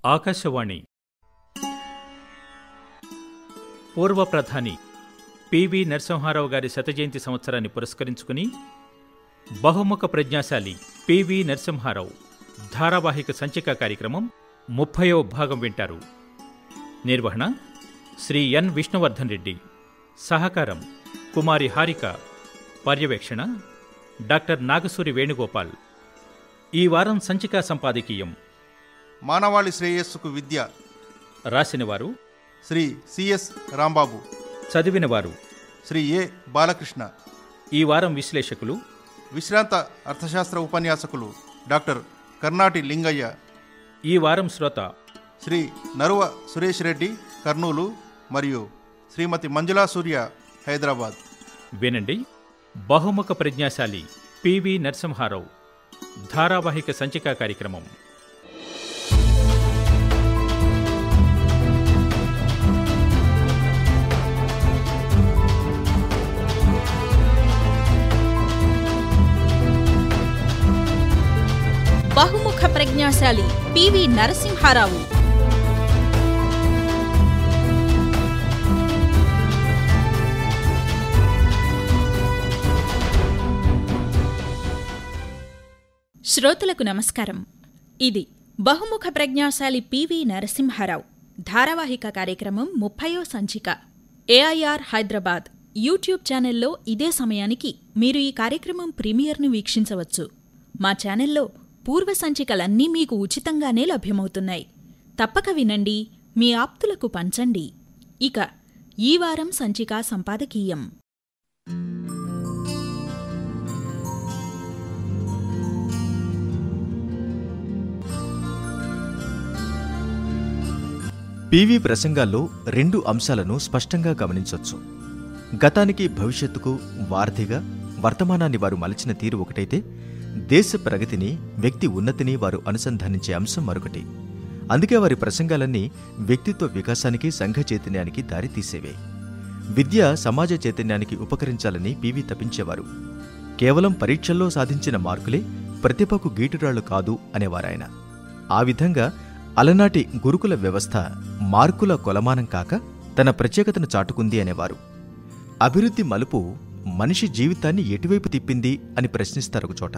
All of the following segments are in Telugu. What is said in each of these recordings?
ఆకాశవాణి పూర్వ ప్రధాని పివి నరసింహారావు గారి శతజయంతి సంవత్సరాన్ని పురస్కరించుకుని బహుముఖ ప్రజ్ఞాశాలి పివి నరసింహారావు ధారావాహిక సంచిక కార్యక్రమం 30వ భాగం వింటారు. నిర్వహణ శ్రీ ఎన్ విష్ణువర్ధన్ రెడ్డి. సహకారం కుమారి హారిక. పర్యవేక్షణ డాక్టర్ నాగసూరి వేణుగోపాల్. ఈ వారం సంచికా సంపాదకీయం మానవాళి శ్రేయస్సుకు విద్య. రాసినవారు శ్రీ సిఎస్ రాంబాబు. చదివినవారు శ్రీ ఏ బాలకృష్ణ. ఈ వారం విశ్లేషకులు విశ్రాంత అర్థశాస్త్ర ఉపన్యాసకులు డాక్టర్ కర్నాటి లింగయ్య. ఈ వారం శ్రోత శ్రీ నరువ సురేష్ రెడ్డి కర్నూలు మరియు శ్రీమతి మంజులా సూర్య హైదరాబాద్. వినండి. బహుముఖ ప్రజ్ఞాశాలి పివి నరసింహారావు ధారావాహిక సంచికా కార్యక్రమం. బహుముఖ ప్రజ్ఞాశాలి పివి నరసింహారావు. శ్రోతలకు నమస్కారం. ఇది బహుముఖ ప్రజ్ఞాశాలి పివి నరసింహారావు ధారావాహిక కార్యక్రమం 30వ సంచిక. ఏఐఆర్ హైదరాబాద్ యూట్యూబ్ ఛానల్లో ఇదే సమయానికి మీరు ఈ కార్యక్రమం ప్రీమియర్ను వీక్షించవచ్చు. మా ఛానల్లో పూర్వ సంచికలన్నీ మీకు ఉచితంగానే లభ్యమవుతున్నాయి. తప్పక వినండి, మీ ఆప్తులకు పంచండి. ఇక ఈ వారం సంచికా సంపాదకీయం. పివి ప్రసంగాల్లో 2 అంశాలను స్పష్టంగా గమనించొచ్చు. గతానికి భవిష్యత్తుకు వారధిగా వర్తమానాన్ని వారు మలచిన తీరు ఒకటైతే, దేశ ప్రగతిని వ్యక్తి ఉన్నతిని వారు అనుసంధానించే అంశం మరొకటి. అందుకే వారి ప్రసంగాలన్నీ వ్యక్తిత్వ వికాసానికి, సంఘ చైతన్యానికి దారితీసేవే. విద్య సమాజ చైతన్యానికి ఉపకరించాలని పివి తపించేవారు. కేవలం పరీక్షల్లో సాధించిన మార్కులే ప్రతిభకు గీటురాళ్లు కాదు అనేవారాయన. ఆ విధంగా అలనాటి గురుకుల వ్యవస్థ మార్కుల కొలమానం కాక తన ప్రత్యేకతను చాటుకుంది అనేవారు. అభివృద్ధి మలుపు మనిషి జీవితాన్ని ఎటువైపు తిప్పింది అని ప్రశ్నిస్తారొక చోట.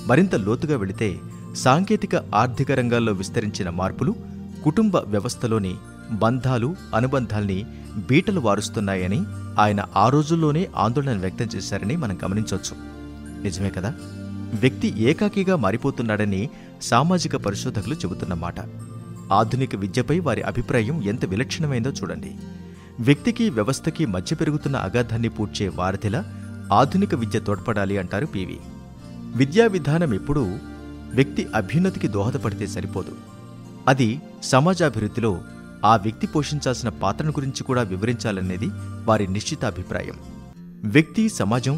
మరింత లోతుగా వెళితే సాంకేతిక ఆర్థిక రంగాల్లో విస్తరించిన మార్పులు కుటుంబ వ్యవస్థలోని బంధాలు, అనుబంధాల్ని బీటలు వారుస్తున్నాయని ఆయన ఆ రోజుల్లోనే ఆందోళన వ్యక్తం చేశారని మనం గమనించవచ్చు. నిజమే కదా? వ్యక్తి ఏకాకిగా మారిపోతున్నాడని సామాజిక పరిశోధకులు చెబుతున్నమాట. ఆధునిక విద్యపై వారి అభిప్రాయం ఎంత విలక్షణమైందో చూడండి. వ్యక్తికి, వ్యవస్థకి మధ్య పెరుగుతున్న అగాధాన్ని పూడ్చే వారధిలా ఆధునిక విద్య తోడ్పడాలి అంటారు పివి. విద్యా విధానం ఎప్పుడూ వ్యక్తి అభ్యున్నతికి దోహదపడితే సరిపోదు. అది సమాజాభివృద్ధిలో ఆ వ్యక్తి పోషించాల్సిన పాత్రను గురించి కూడా వివరించాలనేది వారి నిశ్చిత అభిప్రాయం. వ్యక్తి, సమాజం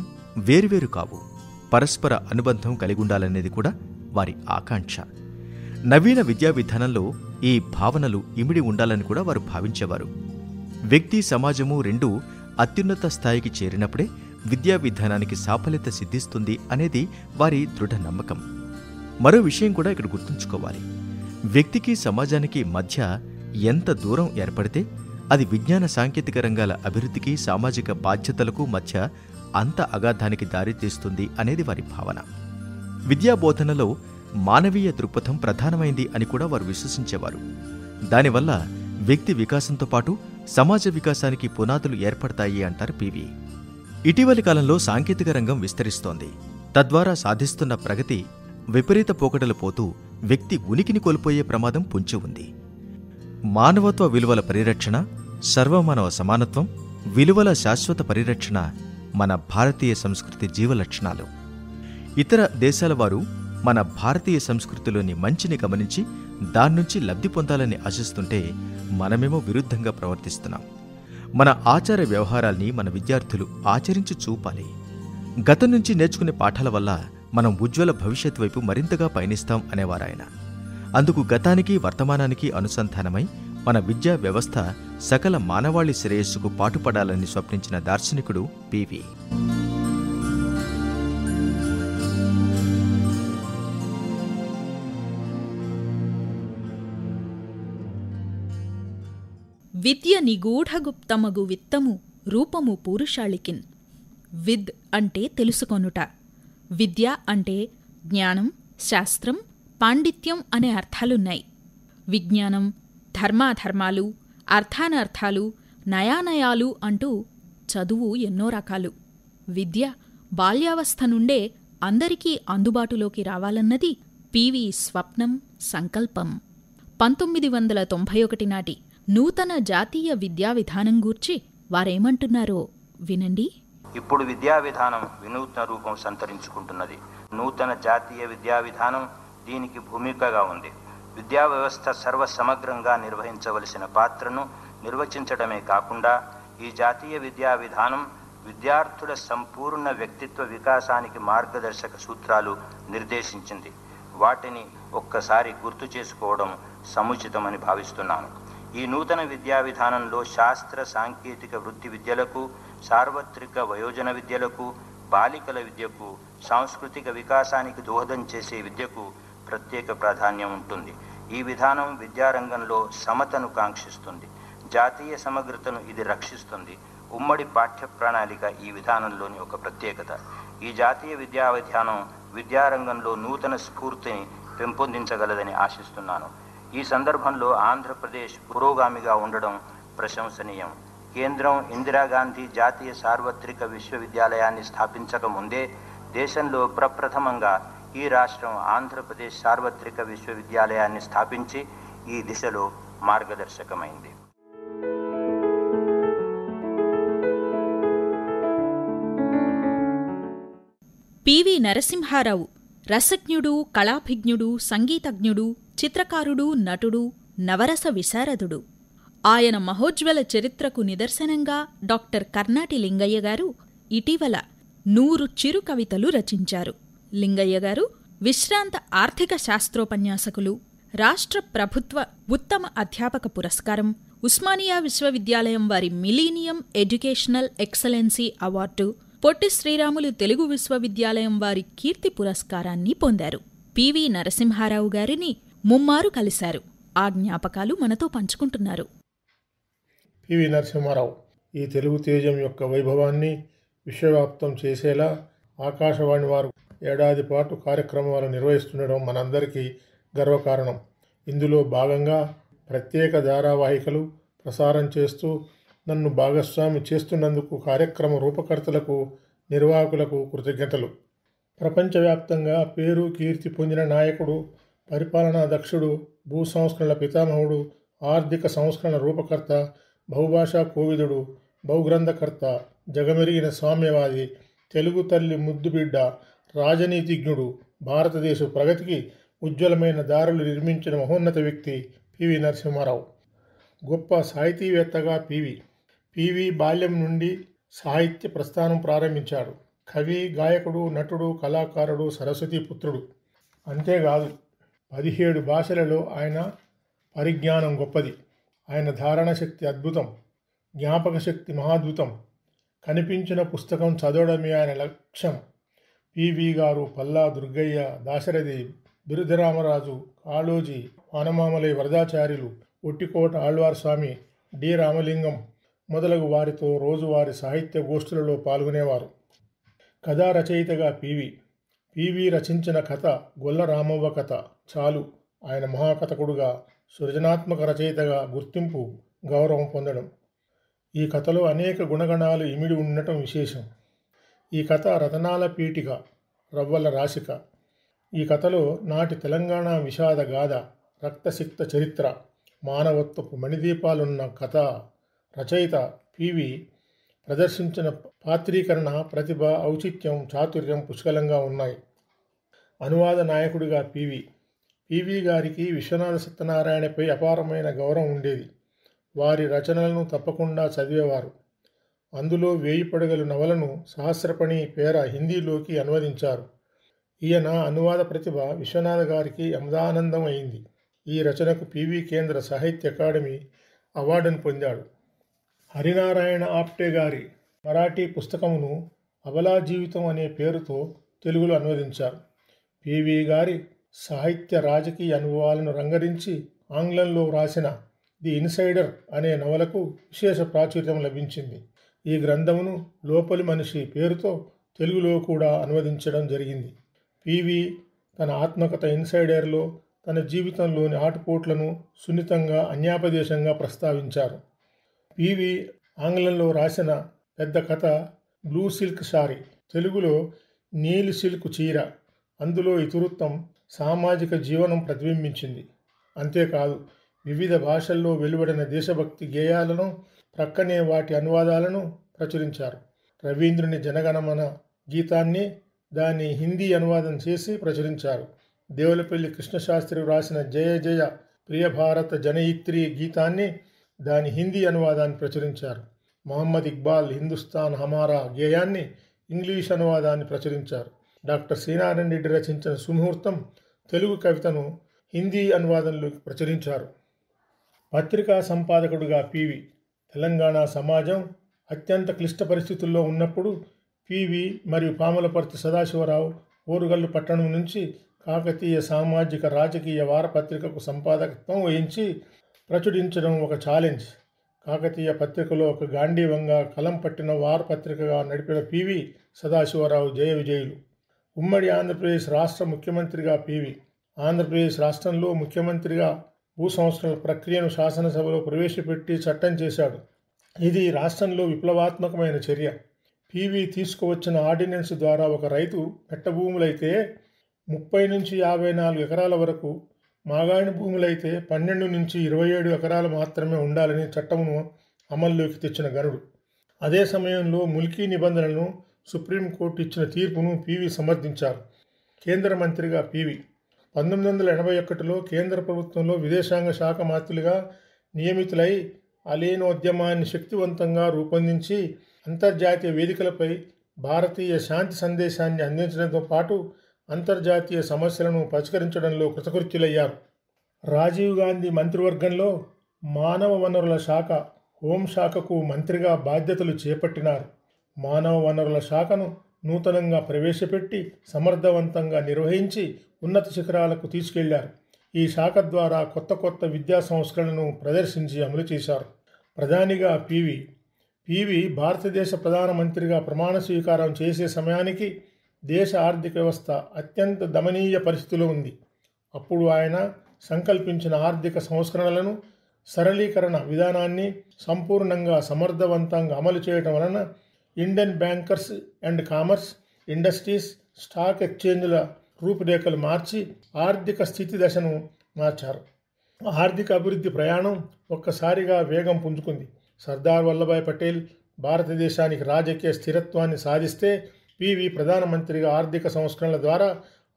వేరువేరు కావు, పరస్పర అనుబంధం కలిగుండాలనేది కూడా వారి ఆకాంక్ష. నవీన విద్యా విధానంలో ఈ భావనలు ఇమిడి ఉండాలని కూడా వారు భావించేవారు. వ్యక్తి, సమాజము రెండూ అత్యున్నత స్థాయికి చేరినప్పుడే విద్యా విధానానికి సాఫల్యత సిద్ధిస్తుంది అనేది వారి దృఢ నమ్మకం. మరో విషయం కూడా ఇక్కడ గుర్తుంచుకోవాలి. వ్యక్తికి, సమాజానికి మధ్య ఎంత దూరం ఏర్పడితే అది విజ్ఞాన సాంకేతిక రంగాల అభివృద్ధికి, సామాజిక బాధ్యతలకు మధ్య అంత అగాధానికి దారితీస్తుంది అనేది వారి భావన. విద్యాబోధనలో మానవీయ దృక్పథం ప్రధానమైంది అని కూడా వారు విశ్వసించేవారు. దానివల్ల వ్యక్తి వికాసంతో పాటు సమాజ వికాసానికి పునాదులు ఏర్పడతాయి అంటారు పివి. ఇటీవలి కాలంలో సాంకేతిక రంగం విస్తరిస్తోంది. తద్వారా సాధిస్తున్న ప్రగతి విపరీత పోకడలు పోతూ వ్యక్తి ఉనికిని కోల్పోయే ప్రమాదం పొంచి ఉంది. మానవత్వ విలువల పరిరక్షణ, సర్వమానవ సమానత్వం, విలువల శాశ్వత పరిరక్షణ మన భారతీయ సంస్కృతి జీవలక్షణాలు. ఇతర దేశాల వారు మన భారతీయ సంస్కృతిలోని మంచిని గమనించి దాన్నుంచి లబ్ధి పొందాలని ఆశిస్తుంటే మనమేమో విరుద్ధంగా ప్రవర్తిస్తున్నాం. మన ఆచార వ్యవహారాల్ని మన విద్యార్థులు ఆచరించి చూపాలి. గతం నుంచి నేర్చుకునే పాఠాల వల్ల మనం ఉజ్వల భవిష్యత్ వైపు మరింతగా పయనిస్తాం అనేవారాయన. అందుకు గతానికి, వర్తమానానికి అనుసంధానమై మన విద్యా వ్యవస్థ సకల మానవాళి శ్రేయస్సుకు పాటుపడాలని స్వప్నించిన దార్శనికుడు పివి. విద్య నిగూఢగుప్తమగు విత్తము రూపము పూరుషాళికిన్. విద్ అంటే తెలుసుకొనుట, విద్య అంటే జ్ఞానం, శాస్త్రం, పాండిత్యం అనే అర్థాలున్నాయి. విజ్ఞానం, ధర్మాధర్మాలు, అర్థానర్థాలు, నయానయాలు అంటూ చదువు ఎన్నో రకాలు. విద్య బాల్యావస్థ నుండే అందరికీ అందుబాటులోకి రావాలన్నది పివి స్వప్నం, సంకల్పం. 1991 నాటి నూతన జాతీయ విద్యా విధానం గూర్చి వారేమంటున్నారో వినండి. ఇప్పుడు విద్యా విధానం వినూత్న రూపం సంతరించుకుంటున్నది. నూతన జాతీయ విద్యా విధానం దీనికి భూమికగా ఉంది. విద్యా వ్యవస్థ సర్వసమగ్రంగా నిర్వహించవలసిన పాత్రను నిర్వచించడమే కాకుండా ఈ జాతీయ విద్యా విధానం విద్యార్థుల సంపూర్ణ వ్యక్తిత్వ వికాసానికి మార్గదర్శక సూత్రాలు నిర్దేశించింది. వాటిని ఒక్కసారి గుర్తు చేసుకోవడం సముచితమని భావిస్తున్నాను. ఈ నూతన విద్యా విధానంలో శాస్త్ర సాంకేతిక వృత్తి విద్యలకు, సార్వత్రిక వయోజన విద్యలకు, బాలికల విద్యకు, సాంస్కృతిక వికాసానికి దోహదం చేసే విద్యకు ప్రత్యేక ప్రాధాన్యం ఉంటుంది. ఈ విధానం విద్యారంగంలో సమతను కాంక్షిస్తుంది. జాతీయ సమగ్రతను ఇది రక్షిస్తుంది. ఉమ్మడి పాఠ్య ప్రణాళిక ఈ విధానంలోని ఒక ప్రత్యేకత. ఈ జాతీయ విద్యా విధానం విద్యారంగంలో నూతన స్ఫూర్తిని పెంపొందించగలదని ఆశిస్తున్నాను. ఈ సందర్భంలో ఆంధ్రప్రదేశ్ పురోగామిగా ఉండడం ప్రశంసనీయం. కేంద్రం ఇందిరాగాంధీ జాతీయ సార్వత్రిక విశ్వవిద్యాలయాన్ని స్థాపించక ముందే దేశంలో ప్రప్రథమంగా ఈ రాష్ట్రం ఆంధ్రప్రదేశ్ సార్వత్రిక విశ్వవిద్యాలయాన్ని స్థాపించి ఈ దిశలో మార్గదర్శకమైంది. పివి నరసింహారావు రసజ్ఞుడు, కళాభిజ్ఞుడు, సంగీతజ్ఞుడు, చిత్రకారుడు, నటుడు, నవరస విశారదుడు. ఆయన మహోజ్వల చరిత్రకు నిదర్శనంగా డాక్టర్ కర్నాటి లింగయ్య గారు ఇటీవల 100 చిరు కవితలు రచించారు. లింగయ్య గారు విశ్రాంత ఆర్థిక శాస్త్రోపన్యాసకులు, రాష్ట్ర ప్రభుత్వ ఉత్తమ అధ్యాపక పురస్కారం, ఉస్మానియా విశ్వవిద్యాలయం వారి millennium educational excellency award, Potti Sriramulu Telugu విశ్వవిద్యాలయం వారి కీర్తి పురస్కారాన్ని పొందారు. పివి నరసింహారావు గారిని ముమ్మారు కలిశారు. ఆ జ్ఞాపకాలు మనతో పంచుకుంటున్నారు. పివి నరసింహారావు ఈ తెలుగు తేజం యొక్క వైభవాన్ని విశ్వవ్యాప్తం చేసేలా ఆకాశవాణి వారు ఏడాది పాటు కార్యక్రమాలు నిర్వహిస్తుండడం మనందరికీ గర్వకారణం. ఇందులో భాగంగా ప్రత్యేక ధారావాహికలు ప్రసారం చేస్తూ నన్ను భాగస్వామి చేస్తున్నందుకు కార్యక్రమ రూపకర్తలకు, నిర్వాహకులకు కృతజ్ఞతలు. ప్రపంచవ్యాప్తంగా పేరు కీర్తి పొందిన నాయకుడు, పరిపాలనా దక్షుడు, భూ సంస్కరణల పితామహుడు, ఆర్థిక సంస్కరణ రూపకర్త, బహుభాషా కోవిదుడు, బహుగ్రంథకర్త, జగమెరిగిన సామ్యవాది, తెలుగు తల్లి ముద్దుబిడ్డ, రాజనీతిజ్ఞుడు, భారతదేశ ప్రగతికి ఉజ్వలమైన దారులు నిర్మించిన మహోన్నత వ్యక్తి పివి నరసింహారావు. గొప్ప సాహితీవేత్తగా పివి బాల్యం నుండి సాహిత్య ప్రస్థానం ప్రారంభించాడు. కవి, గాయకుడు, నటుడు, కళాకారుడు, సరస్వతీ పుత్రుడు. అంతేకాదు 17 భాషలలో ఆయన పరిజ్ఞానం గొప్పది. ఆయన ధారణ శక్తి అద్భుతం, జ్ఞాపక శక్తి మహాద్భుతం. కనిపించిన పుస్తకం చదవడమే ఆయన లక్ష్యం. పివి గారు పల్లా దుర్గయ్య, దాశరథి, బిరుదరామరాజు, కాళోజీ, వానమామలై వరదాచార్యులు, ఒట్టికోట ఆళ్వార్ స్వామి, డి రామలింగం మొదలగు వారితో రోజువారి సాహిత్య గోష్ఠులలో పాల్గొనేవారు. కథా రచయితగా పివి రచించిన కథ గొల్ల రామవ్వ కథ చాలు ఆయన మహాకథకుడుగా, సృజనాత్మక రచయితగా గుర్తింపు, గౌరవం పొందడం. ఈ కథలో అనేక గుణగణాలు ఇమిడి ఉండటం విశేషం. ఈ కథ రతనాల పీఠిక, రవ్వల రాశిక. ఈ కథలో నాటి తెలంగాణ విషాద గాథ, రక్తసిక్త చరిత్ర, మానవత్వపు మణిదీపాలున్న కథ రచయిత పివి ప్రదర్శించిన పాత్రీకరణ ప్రతిభ, ఔచిత్యం, చాతుర్యం పుష్కలంగా ఉన్నాయి. అనువాద నాయకుడిగా పివి గారికి విశ్వనాథ సత్యనారాయణపై అపారమైన గౌరవం ఉండేది. వారి రచనలను తప్పకుండా చదివేవారు. అందులో 1000 పడగలు నవలను సహస్రపణి పేర హిందీలోకి అనువదించారు. ఈయన అనువాద ప్రతిభ విశ్వనాథ గారికి అమదానందం అయింది. ఈ రచనకు పివి కేంద్ర సాహిత్య అకాడమీ అవార్డును పొందాడు. హరినారాయణ ఆప్టే గారి మరాఠీ పుస్తకమును అబలా జీవితం అనే పేరుతో తెలుగులో అనువదించారు. పివి గారి సాహిత్య రాజకీయ అనుభవాలను రంగరించి ఆంగ్లంలో వ్రాసిన ది ఇన్సైడర్ అనే నవలకు విశేష ప్రాచుర్యం లభించింది. ఈ గ్రంథమును లోపలి మనిషి పేరుతో తెలుగులో కూడా అనువదించడం జరిగింది. పివి తన ఆత్మకథ ఇన్సైడర్లో తన జీవితంలోని ఆటుపోట్లను సున్నితంగా అన్యాపదేశంగా ప్రస్తావించారు. పివి ఆంగ్లంలో రాసిన పెద్ద కథ బ్లూ సిల్క్ సారీ, తెలుగులో నీలి సిల్క్ చీర. అందులో ఇతివృత్తం సామాజిక జీవనం ప్రతిబింబించింది. అంతేకాదు వివిధ భాషల్లో వెలువడిన దేశభక్తి గేయాలను ప్రక్కనే వాటి అనువాదాలను ప్రచురించారు. రవీంద్రుని జనగణమన గీతాన్ని దాని హిందీ అనువాదం చేసి ప్రచురించారు. దేవులపల్లి కృష్ణశాస్త్రి వ్రాసిన జయ జయ ప్రియ భారత జనయిత్రి గీతాన్ని దాని హిందీ అనువాదాన్ని ప్రచురించారు. మహమ్మద్ ఇక్బాల్ హిందుస్థాన్ హమారా గేయాన్ని ఇంగ్లీష్ అనువాదాన్ని ప్రచురించారు. డాక్టర్ శ్రీనారాయణ రెడ్డి రచించిన సుముహూర్తం తెలుగు కవితను హిందీ అనువాదంలోకి ప్రచురించారు. పత్రికా సంపాదకుడుగా పివి తెలంగాణ సమాజం అత్యంత క్లిష్ట పరిస్థితుల్లో ఉన్నప్పుడు పివి మరియు పాములపర్తి సదాశివరావు ఓరుగల్లు పట్టణం నుంచి కాకతీయ సామాజిక రాజకీయ వారపత్రికకు సంపాదకత్వం వహించి ప్రచురించడం ఒక ఛాలెంజ్. కాకతీయ పత్రికలో ఒక గాంధీవంగా కలం పట్టిన వారపత్రికగా నడిపిన పివి సదాశివరావు జయ విజయులు. ఉమ్మడి ఆంధ్రప్రదేశ్ రాష్ట్ర ముఖ్యమంత్రిగా పివి ఆంధ్రప్రదేశ్ రాష్ట్రంలో ముఖ్యమంత్రిగా భూ సంస్కరణల ప్రక్రియను శాసనసభలో ప్రవేశపెట్టి చట్టం చేశాడు. ఇది రాష్ట్రంలో విప్లవాత్మకమైన చర్య. పివి తీసుకువచ్చిన ఆర్డినెన్స్ ద్వారా ఒక రైతు మెట్టభూములైతే 30 నుంచి 54 ఎకరాల వరకు, మాగాణి భూములైతే 12 నుంచి 27 ఎకరాలు మాత్రమే ఉండాలని చట్టమును అమల్లోకి తెచ్చిన గనుడు. అదే సమయంలో ముల్కీ నిబంధనలను సుప్రీంకోర్టు ఇచ్చిన తీర్పును పివి సమర్థించారు. కేంద్ర మంత్రిగా పివి 1981లో కేంద్ర ప్రభుత్వంలో విదేశాంగ శాఖ మంత్రులుగా నియమితులై అలేనోద్యమాన్ని శక్తివంతంగా రూపొందించి అంతర్జాతీయ వేదికలపై భారతీయ శాంతి సందేశాన్ని అందించడంతో పాటు అంతర్జాతీయ సమస్యలను పరిష్కరించడంలో కృతకృత్యులయ్యారు. రాజీవ్ గాంధీ మంత్రివర్గంలో మానవ వనరుల శాఖ, హోంశాఖకు మంత్రిగా బాధ్యతలు చేపట్టినారు. మానవ వనరుల శాఖను నూతనంగా ప్రవేశపెట్టి సమర్థవంతంగా నిర్వహించి ఉన్నత శిఖరాలకు తీసుకెళ్లారు. ఈ శాఖ ద్వారా కొత్త విద్యా సంస్కరణలను ప్రదర్శించి అమలు చేశారు. ప్రధానిగా పివి భారతదేశ ప్రధానమంత్రిగా ప్రమాణ స్వీకారం చేసే సమయానికి దేశ ఆర్థిక వ్యవస్థ అత్యంత దమనీయ పరిస్థితిలో ఉంది. అప్పుడు ఆయన సంకల్పించిన ఆర్థిక సంస్కరణలను, సరళీకరణ విధానాన్ని సంపూర్ణంగా సమర్థవంతంగా అమలు చేయడం వలన Indian bankers and commerce, industries, stock ఎక్స్చేంజ్ల రూపురేఖలు మార్చి ఆర్థిక స్థితి దశను మార్చారు. ఆర్థిక అభివృద్ధి ప్రయాణం ఒక్కసారిగా వేగం పుంజుకుంది. సర్దార్ వల్లభాయ్ పటేల్ భారతదేశానికి రాజకీయ స్థిరత్వాన్ని సాధిస్తే పివి ప్రధానమంత్రిగా ఆర్థిక సంస్కరణల ద్వారా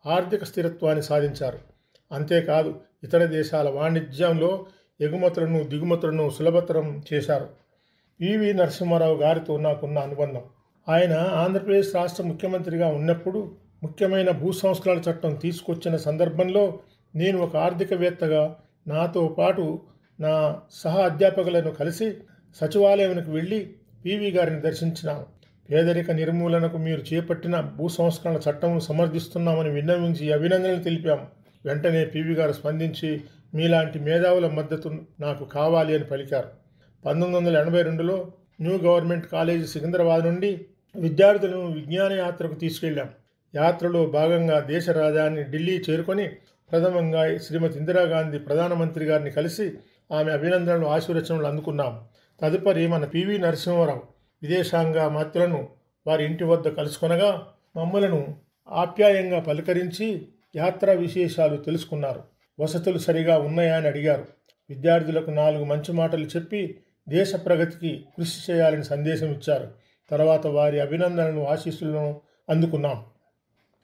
ఆర్థిక స్థిరత్వాన్ని సాధించారు. అంతేకాదు ఇతర దేశాల వాణిజ్యంలో ఎగుమతులను దిగుమతులను సులభతరం చేశారు. పివి నరసింహారావు గారితో నాకున్న అనుబంధం. ఆయన ఆంధ్రప్రదేశ్ రాష్ట్ర ముఖ్యమంత్రిగా ఉన్నప్పుడు ముఖ్యమైన భూ సంస్కరణల చట్టం తీసుకొచ్చిన సందర్భంలో నేను ఒక ఆర్థికవేత్తగా నాతో పాటు నా సహ అధ్యాపకులను కలిసి సచివాలయానికి వెళ్ళి పివి గారిని దర్శించినాము. పేదరిక నిర్మూలనకు మీరు చేపట్టిన భూ సంస్కరణల చట్టం సమర్థిస్తున్నామని విన్నవించి అభినందనలు తెలిపాము. వెంటనే పివి గారు స్పందించి మీలాంటి మేధావుల మద్దతు నాకు కావాలి అని పలికారు. 1982లో న్యూ గవర్నమెంట్ కాలేజీ సికింద్రాబాద్ నుండి విద్యార్థులను విజ్ఞాన యాత్రకు తీసుకెళ్లాం. యాత్రలో భాగంగా దేశ రాజధాని ఢిల్లీ చేరుకొని ప్రథమంగా శ్రీమతి ఇందిరాగాంధీ ప్రధానమంత్రి గారిని కలిసి ఆమె అభినందనలు, ఆశీర్వచనలు అందుకున్నాం. తదుపరి మన పివి నరసింహారావు విదేశాంగ మంత్రులను వారి ఇంటి వద్ద కలుసుకొనగా మమ్మలను ఆప్యాయంగా పలకరించి యాత్రా విశేషాలు తెలుసుకున్నారు. వసతులు సరిగా ఉన్నాయా అని అడిగారు. విద్యార్థులకు 4 మంచి మాటలు చెప్పి దేశ ప్రగతికి కృషి చేయాలని సందేశం ఇచ్చారు. తర్వాత వారి అభినందనలను, ఆశీస్సులను అందుకున్నాం.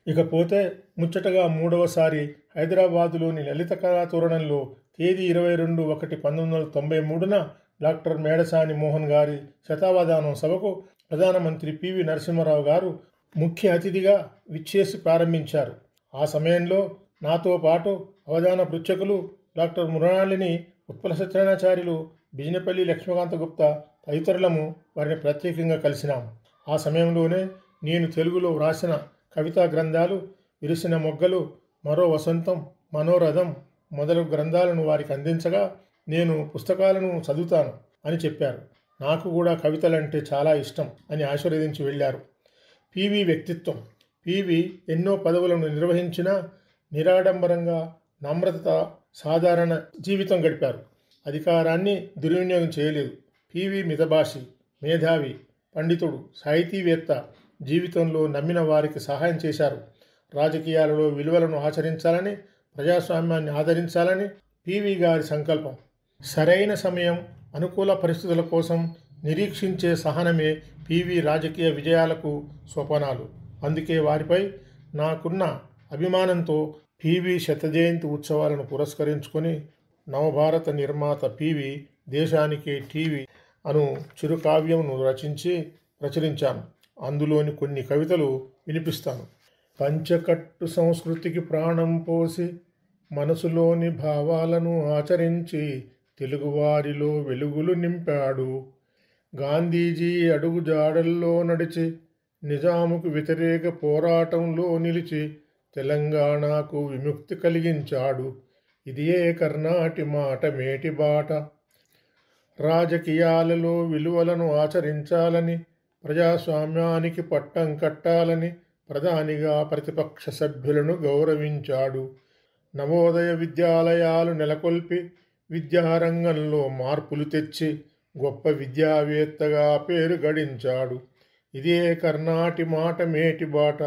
ఇకపోతే ముచ్చటగా 3వసారి హైదరాబాదులోని లలిత కళా తోరణంలో తేదీ 22/1/1993న డాక్టర్ మేడసాని మోహన్ గారి శతావధానం సభకు ప్రధానమంత్రి పివి నరసింహారావు గారు ముఖ్య అతిథిగా విచ్చేసి ప్రారంభించారు. ఆ సమయంలో నాతో పాటు అవధాన పృచ్ఛకులు డాక్టర్ మృణాళిని, ఉత్పల సత్యనాచార్యులు, బిజినపల్లి లక్ష్మీకాంత గుప్తా తదితరులము వారిని ప్రత్యేకంగా కలిసినాం. ఆ సమయంలోనే నేను తెలుగులో వ్రాసిన కవితా గ్రంథాలు విరిసిన మొగ్గలు, మరో వసంతం, మనోరథం మొదలగు గ్రంథాలను వారికి అందించగా నేను పుస్తకాలను చదువుతాను అని చెప్పారు. నాకు కూడా కవితలంటే చాలా ఇష్టం అని ఆశీర్వదించి వెళ్ళారు. పివి వ్యక్తిత్వం. పివి ఎన్నో పదవులను నిర్వహించినా నిరాడంబరంగా, నమ్రత, సాధారణ జీవితం గడిపారు. అధికారాన్ని దుర్వినియోగం చేయలేదు. పివి మితభాషి, మేధావి, పండితుడు, సాహితీవేత్త. జీవితంలో నమ్మిన వారికి సహాయం చేశారు. రాజకీయాలలో విలువలను ఆచరించాలని, ప్రజాస్వామ్యాన్ని ఆదరించాలని పివి గారి సంకల్పం. సరైన సమయం, అనుకూల పరిస్థితుల కోసం నిరీక్షించే సహనమే పివి రాజకీయ విజయాలకు సోపానాలు. అందుకే వారిపై నాకున్న అభిమానంతో పివి శతజయంతి ఉత్సవాలను పురస్కరించుకొని నవభారత నిర్మాత పివి దేశానికే టీవీ అను చిరుకావ్యంను రచించి ప్రచురించాను. అందులోని కొన్ని కవితలు వినిపిస్తాను. పంచకట్టు సంస్కృతికి ప్రాణం పోసి మనసులోని భావాలను ఆచరించి తెలుగువారిలో వెలుగులు నింపాడు. గాంధీజీ అడుగుజాడల్లో నడిచి నిజాముకు వ్యతిరేక పోరాటంలో నిలిచి తెలంగాణకు విముక్తి కలిగించాడు. ఇదియే కర్ణాటి మాట మేటి బాట. రాజకీయాలలో విలువలను ఆచరించాలని, ప్రజాస్వామ్యానికి పట్టం కట్టాలని ప్రధానిగా ప్రతిపక్ష సభ్యులను గౌరవించాడు. నవోదయ విద్యాలయాలు నెలకొల్పి విద్యారంగంలో మార్పులు తెచ్చి గొప్ప విద్యావేత్తగా పేరు గడించాడు. ఇదే కర్ణాటి మాట మేటి బాట.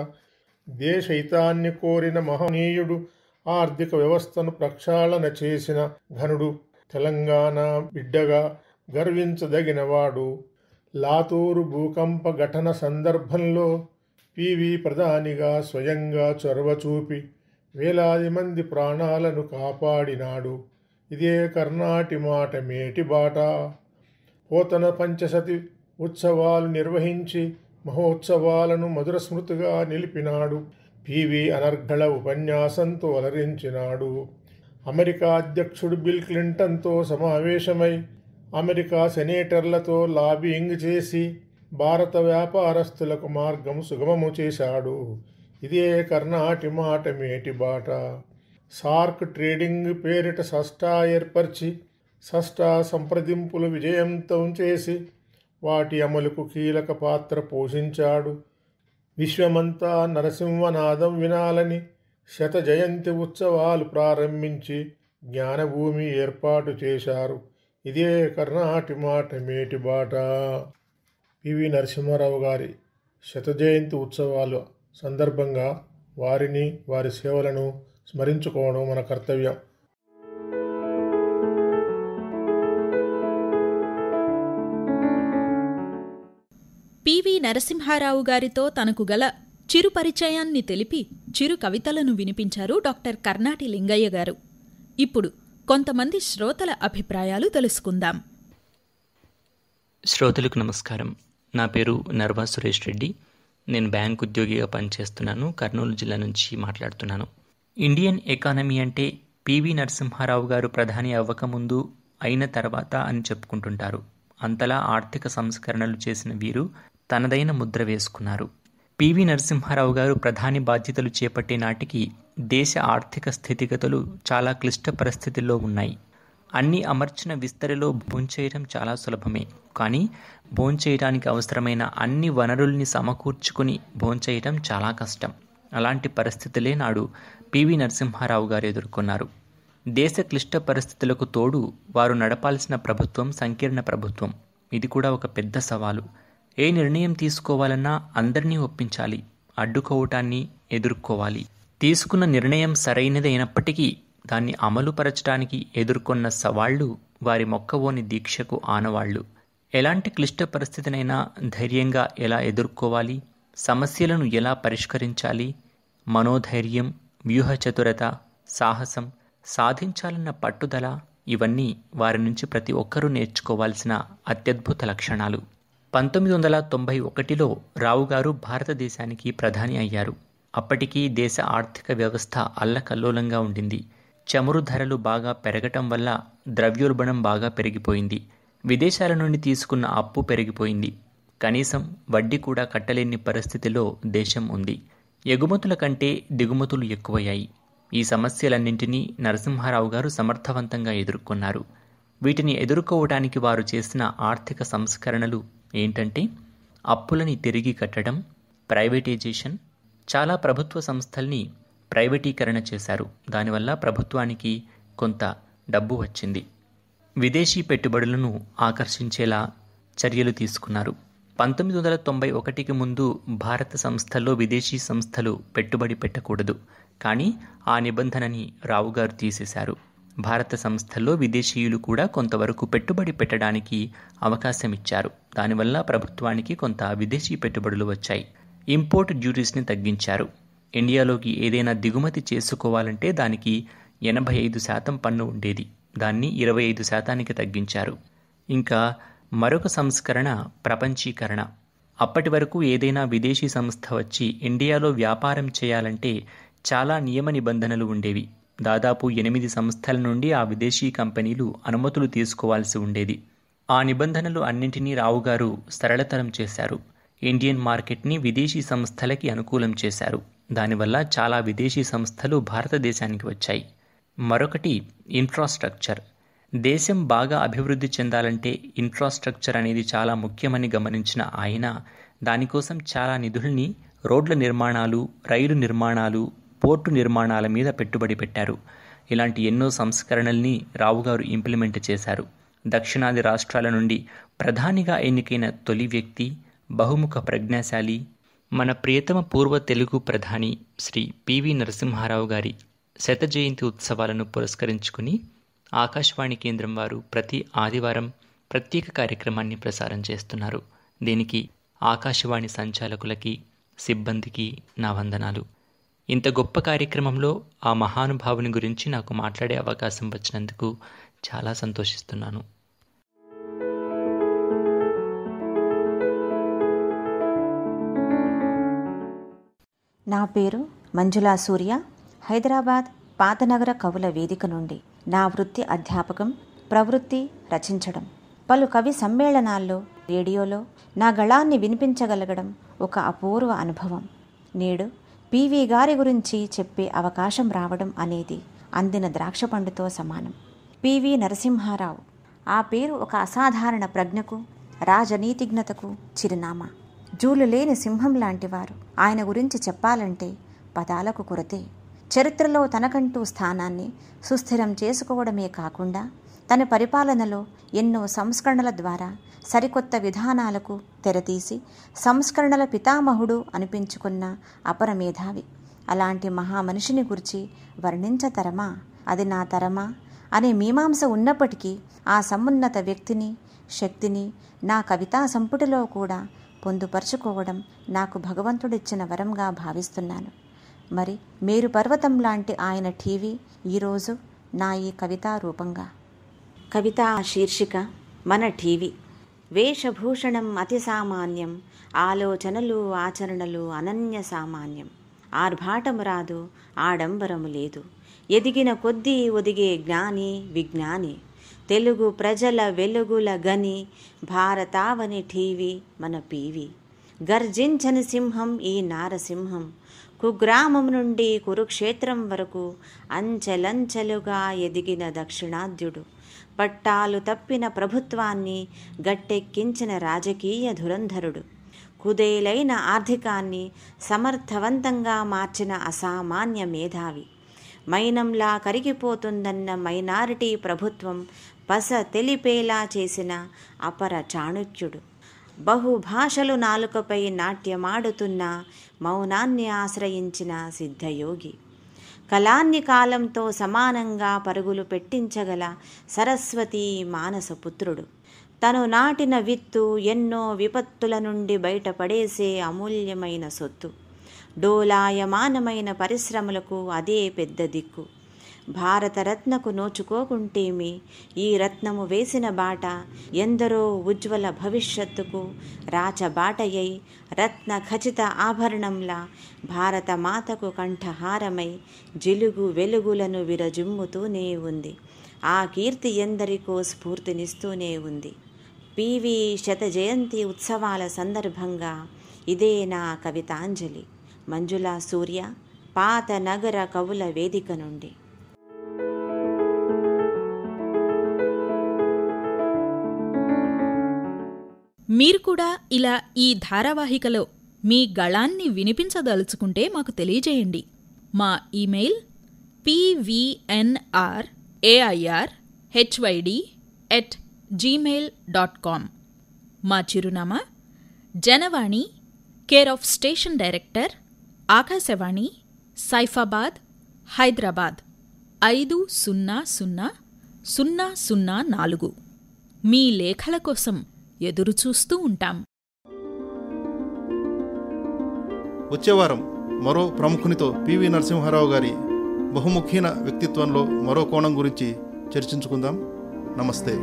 దేశహితాన్ని కోరిన మహనీయుడు, ఆర్థిక వ్యవస్థను ప్రక్షాళన చేసిన ఘనుడు, తెలంగాణ బిడ్డగా గర్వించదగినవాడు. లాతూరు భూకంప ఘటన సందర్భంలో పివి ప్రధానిగా స్వయంగా చొరవ చూపి వేలాది మంది ప్రాణాలను కాపాడినాడు. ఇదే కర్ణాటి మాట మేటి బాట. పోతన పంచసతి ఉత్సవాలు నిర్వహించి మహోత్సవాలను మధుర స్మృతిగా నిలిపినాడు. పివి అనర్గళ ఉపన్యాసంతో అలరించినాడు. అమెరికా అధ్యక్షుడు బిల్ క్లింటన్తో సమావేశమై అమెరికా సెనేటర్లతో లాబియింగ్ చేసి భారత వ్యాపారస్తులకు మార్గం సుగమము చేశాడు. ఇదే కర్ణాటి మాట మేటి బాట. సార్క్ ట్రేడింగ్ పేరిట సస్టా ఏర్పరిచి సస్టా సంప్రదింపులు విజయవంతం చేసి వాటి అమలుకు కీలక పాత్ర పోషించాడు. విశ్వమంతా నరసింహనాదం వినాలని శత జయంతి ఉత్సవాలు ప్రారంభించి జ్ఞానభూమి ఏర్పాటు చేశారు. ఇదే కర్ణాటి మాట మేటి బాట. పివి నరసింహారావు గారి శత జయంతి ఉత్సవాల సందర్భంగా వారిని, వారి సేవలను స్మరించుకోవడం మన కర్తవ్యం. పివి నరసింహారావు గారితో తనకు గల చిరు పరిచయాన్ని తెలిపి చిరు కవితలను వినిపించారు డాక్టర్ కర్ణాటి లింగయ్య గారు. ఇప్పుడు కొంతమంది శ్రోతల అభిప్రాయాలు తెలుసుకుందాం. శ్రోతలకు నమస్కారం. నా పేరు నర్వా సురేష్ రెడ్డి. నేను బ్యాంక్ ఉద్యోగిగా పనిచేస్తున్నాను. కర్నూలు జిల్లా నుంచి మాట్లాడుతున్నాను. ఇండియన్ ఎకానమీ అంటే పివి నరసింహారావు గారు ప్రధాని అవ్వకముందు, అయిన తర్వాత అని చెప్పుకుంటుంటారు. అంతలా ఆర్థిక సంస్కరణలు చేసిన వీరు తనదైన ముద్ర వేసుకున్నారు. పివి నరసింహారావు గారు ప్రధాని బాధ్యతలు చేపట్టే నాటికి దేశ ఆర్థిక స్థితిగతులు చాలా క్లిష్ట పరిస్థితుల్లో ఉన్నాయి. అన్ని అమర్చిన విస్తరిలో భోంచేయడం చాలా సులభమే, కానీ భోంచేయడానికి అవసరమైన అన్ని వనరుల్ని సమకూర్చుకుని భోంచేయడం చాలా కష్టం. అలాంటి పరిస్థితులే నాడు పివి నరసింహారావు గారు ఎదుర్కొన్నారు. దేశ క్లిష్ట పరిస్థితులకు తోడు వారు నడపాల్సిన ప్రభుత్వం సంకీర్ణ ప్రభుత్వం. ఇది కూడా ఒక పెద్ద సవాలు. ఏ నిర్ణయం తీసుకోవాలన్నా అందరినీ ఒప్పించాలి, అడ్డుకోవటాన్ని ఎదుర్కోవాలి. తీసుకున్న నిర్ణయం సరైనది అయినప్పటికీ దాన్ని అమలుపరచడానికి ఎదుర్కొన్న సవాళ్లు వారి మొక్కవోని దీక్షకు ఆనవాళ్లు. ఎలాంటి క్లిష్ట పరిస్థితినైనా ధైర్యంగా ఎలా ఎదుర్కోవాలి, సమస్యలను ఎలా పరిష్కరించాలి, మనోధైర్యం, వ్యూహచతురత, సాహసం, సాధించాలన్న పట్టుదల, ఇవన్నీ వారి నుంచి ప్రతి ఒక్కరూ నేర్చుకోవాల్సిన అత్యద్భుత లక్షణాలు. 1991లో రావు గారు భారతదేశానికి ప్రధాని అయ్యారు. అప్పటికీ దేశ ఆర్థిక వ్యవస్థ అల్లకల్లోలంగా ఉండింది. చమురు ధరలు బాగా పెరగటం వల్ల ద్రవ్యోల్బణం బాగా పెరిగిపోయింది. విదేశాల నుండి తీసుకున్న అప్పు పెరిగిపోయింది. కనీసం వడ్డీ కూడా కట్టలేని పరిస్థితిలో దేశం ఉంది. ఎగుమతుల కంటే దిగుమతులు ఎక్కువయ్యాయి. ఈ సమస్యలన్నింటినీ నరసింహారావు గారు సమర్థవంతంగా ఎదుర్కొన్నారు. వీటిని ఎదుర్కోవడానికి వారు చేసిన ఆర్థిక సంస్కరణలు ఏంటంటే అప్పులని తిరిగి కట్టడం, ప్రైవేటైజేషన్. చాలా ప్రభుత్వ సంస్థల్ని ప్రైవేటీకరణ చేశారు. దానివల్ల ప్రభుత్వానికి కొంత డబ్బు వచ్చింది. విదేశీ పెట్టుబడులను ఆకర్షించేలా చర్యలు తీసుకున్నారు. 1991కి ముందు భారత సంస్థల్లో విదేశీ సంస్థలు పెట్టుబడి పెట్టకూడదు, కానీ ఆ నిబంధనని రావు గారు తీసేశారు. భారత సంస్థల్లో విదేశీయులు కూడా కొంతవరకు పెట్టుబడి పెట్టడానికి అవకాశం ఇచ్చారు. దానివల్ల ప్రభుత్వానికి కొంత విదేశీ పెట్టుబడులు వచ్చాయి. ఇంపోర్ట్ డ్యూటీస్ని తగ్గించారు. ఇండియాలోకి ఏదైనా దిగుమతి చేసుకోవాలంటే దానికి 85% పన్ను ఉండేది. దాన్ని 25%కి తగ్గించారు. ఇంకా మరొక సంస్కరణ ప్రపంచీకరణ. అప్పటి వరకు ఏదైనా విదేశీ సంస్థ వచ్చి ఇండియాలో వ్యాపారం చేయాలంటే చాలా నియమ నిబంధనలు ఉండేవి. దాదాపు 8 సంస్థల నుండి ఆ విదేశీ కంపెనీలు అనుమతులు తీసుకోవాల్సి ఉండేది. ఆ నిబంధనలు అన్నింటినీ రావు గారు సరళతరం చేశారు. ఇండియన్ మార్కెట్ని విదేశీ సంస్థలకి అనుకూలం చేశారు. దానివల్ల చాలా విదేశీ సంస్థలు భారతదేశానికి వచ్చాయి. మరొకటి ఇన్ఫ్రాస్ట్రక్చర్. దేశం బాగా అభివృద్ధి చెందాలంటే ఇన్ఫ్రాస్ట్రక్చర్ అనేది చాలా ముఖ్యమని గమనించిన ఆయన దానికోసం చాలా నిధుల్ని రోడ్ల నిర్మాణాలు, రైలు నిర్మాణాలు, పోర్టు నిర్మాణాల మీద పెట్టుబడి పెట్టారు. ఇలాంటి ఎన్నో సంస్కరణల్ని రావు గారు ఇంప్లిమెంట్ చేశారు. దక్షిణాది రాష్ట్రాల నుండి ప్రధానిగా ఎన్నికైన తొలి వ్యక్తి, బహుముఖ ప్రజ్ఞాశాలి, మన ప్రియతమ పూర్వ తెలుగు ప్రధాని శ్రీ పివి నరసింహారావు గారి శత జయంతి ఉత్సవాలను పురస్కరించుకుని ఆకాశవాణి కేంద్రం వారు ప్రతి ఆదివారం ప్రత్యేక కార్యక్రమాన్ని ప్రసారం చేస్తున్నారు. దీనికి ఆకాశవాణి సంచాలకులకి, సిబ్బందికి నా వందనాలు. ఇంత గొప్ప కార్యక్రమంలో ఆ మహానుభావుని గురించి నాకు మాట్లాడే అవకాశం వచ్చినందుకు చాలా సంతోషిస్తున్నాను. నా పేరు మంజులా సూర్య. హైదరాబాద్ పాతనగర కవుల వేదిక నుండి. నా వృత్తి అధ్యాపకం, ప్రవృత్తి రచించడం. పలు కవి సమ్మేళనాల్లో, రేడియోలో నా గళాన్ని వినిపించగలగడం ఒక అపూర్వ అనుభవం. నేడు పివి గారి గురించి చెప్పే అవకాశం రావడం అనేది అందిన ద్రాక్ష పండుతో సమానం. పివి నరసింహారావు. ఆ పేరు ఒక అసాధారణ ప్రజ్ఞకు, రాజనీతిజ్ఞతకు చిరునామా. జూలు లేని సింహం లాంటివారు. ఆయన గురించి చెప్పాలంటే పదాలకు కొరతే. చరిత్రలో తనకంటూ స్థానాన్ని సుస్థిరం చేసుకోవడమే కాకుండా తన పరిపాలనలో ఎన్నో సంస్కరణల ద్వారా సరికొత్త విధానాలకు తెరతీసి సంస్కరణల పితామహుడు అనిపించుకున్న అపర మేధావి. అలాంటి మహామనిషిని గురించి వర్ణించతరమా, అది నా తరమా అనే మీమాంస ఉన్నప్పటికీ ఆ సమున్నత వ్యక్తిని, శక్తిని నా కవితా సంపుటిలో కూడా పొందుపరుచుకోవడం నాకు భగవంతుడిచ్చిన వరంగా భావిస్తున్నాను. మరి మేరు పర్వతం లాంటి ఆయన టీవీ ఈరోజు నా ఈ కవితా రూపంగా. కవితా శీర్షిక మన టీవీ. వేషభూషణం అతి సామాన్యం, ఆలోచనలు ఆచరణలు అనన్య సామాన్యం. ఆర్భాటము రాదు, ఆడంబరము లేదు, ఎదిగిన కొద్దీ ఒదిగే జ్ఞాని విజ్ఞాని. తెలుగు ప్రజల వెలుగుల గని, భారతావని టీవీ మన పీవి. గర్జించని సింహం ఈ నారసింహం, కుగ్రామం నుండి కురుక్షేత్రం వరకు అంచెలంచెలుగా ఎదిగిన దక్షిణాద్యుడు. పట్టాలు తప్పిన ప్రభుత్వాన్ని గట్టెక్కించిన రాజకీయ ధురంధరుడు. కుదేలైన ఆర్థికాన్ని సమర్థవంతంగా మార్చిన అసామాన్య మేధావి. మైనంలా కరిగిపోతుందన్న మైనారిటీ ప్రభుత్వం పస తెలిపేలా చేసిన అపర చాణుక్యుడు. బహుభాషలు నాలుకపై నాట్యమాడుతున్న మౌనాన్ని ఆశ్రయించిన సిద్ధయోగి. కళాన్ని కాలంతో సమానంగా పరుగులు పెట్టించగల సరస్వతీ మానసపుత్రుడు. తను నాటిన విత్తు ఎన్నో విపత్తుల నుండి బయటపడేసే అమూల్యమైన సొత్తు. డోలాయమానమైన పరిశ్రమలకు అదే పెద్ద దిక్కు. భారతరత్నకు నోచుకోకుంటేమి, ఈ రత్నము వేసిన బాట ఎందరో ఉజ్వల భవిష్యత్తుకు రాచబాటయై రత్న ఖచిత ఆభరణంలా భారత మాతకు కంఠహారమై జిలుగు వెలుగులను విరజిమ్ముతూనే ఉంది. ఆ కీర్తి ఎందరికో స్ఫూర్తినిస్తూనే ఉంది. పివి శత జయంతి ఉత్సవాల సందర్భంగా ఇదే నా కవితాంజలి. మంజులా సూర్య, పాత నగర కవుల వేదిక నుండి. మీరు కూడా ఇలా ఈ ధారావాహికలో మీ గళాన్ని వినిపించదలుచుకుంటే మాకు తెలియజేయండి. మా ఇమెయిల్ pvnrairhyd@gmail.com. మా చిరునామా Janavani, care of station director, Akashvani, Saifabad, Hyderabad 500004. మీ లేఖల కోసం ఎదురుచూస్తూ ఉంటాం. వచ్చేవారం మరో ప్రముఖునితో పివి నరసింహారావు గారి బహుముఖీన వ్యక్తిత్వంలో మరో కోణం గురించి చర్చించుకుందాం. నమస్తే.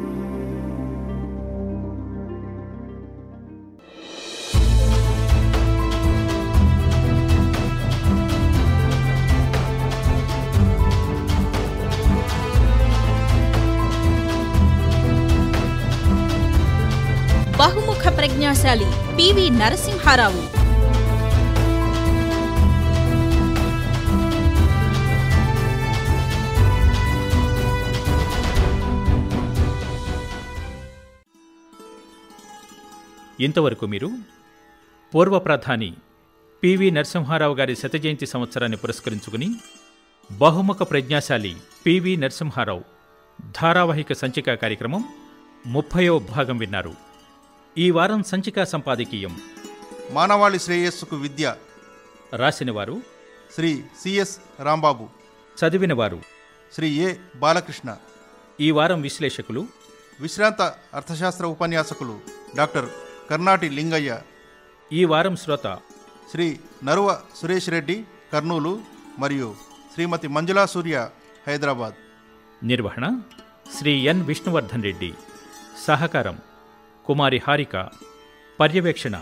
బహుముఖ ప్రజ్ఞాశాలి పివి నరసింహారావు. ఇంతవరకు మీరు పూర్వ ప్రధాని పివి నరసింహారావు గారి శతజయంతి సంవత్సరాన్ని పురస్కరించుకుని బహుముఖ ప్రజ్ఞాశాలి పివి నరసింహారావు ధారావాహిక సంచికా కార్యక్రమం 30వ భాగం విన్నారు. ఈ వారం సంచికా సంపాదకీయం మానవాళి శ్రేయస్సుకు విద్య, రాసినవారు శ్రీ సిఎస్ రాంబాబు, చదివినవారు శ్రీ ఏ బాలకృష్ణ. ఈ వారం విశ్లేషకులు విశ్రాంత అర్థశాస్త్ర ఉపన్యాసకులు డాక్టర్ కర్నాటి లింగయ్య. ఈ వారం శ్రోత శ్రీ నరువ సురేష్ రెడ్డి, కర్నూలు, మరియు శ్రీమతి మంజులా సూర్య, హైదరాబాద్. నిర్వహణ శ్రీ ఎన్ విష్ణువర్ధన్ రెడ్డి. సహకారం కుమారి హారిక. పర్యవేక్షణ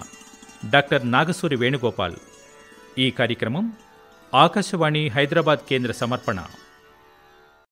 డాక్టర్ నాగసూరి వేణుగోపాల్. ఈ కార్యక్రమం ఆకాశవాణి హైదరాబాద్ కేంద్ర సమర్పణ.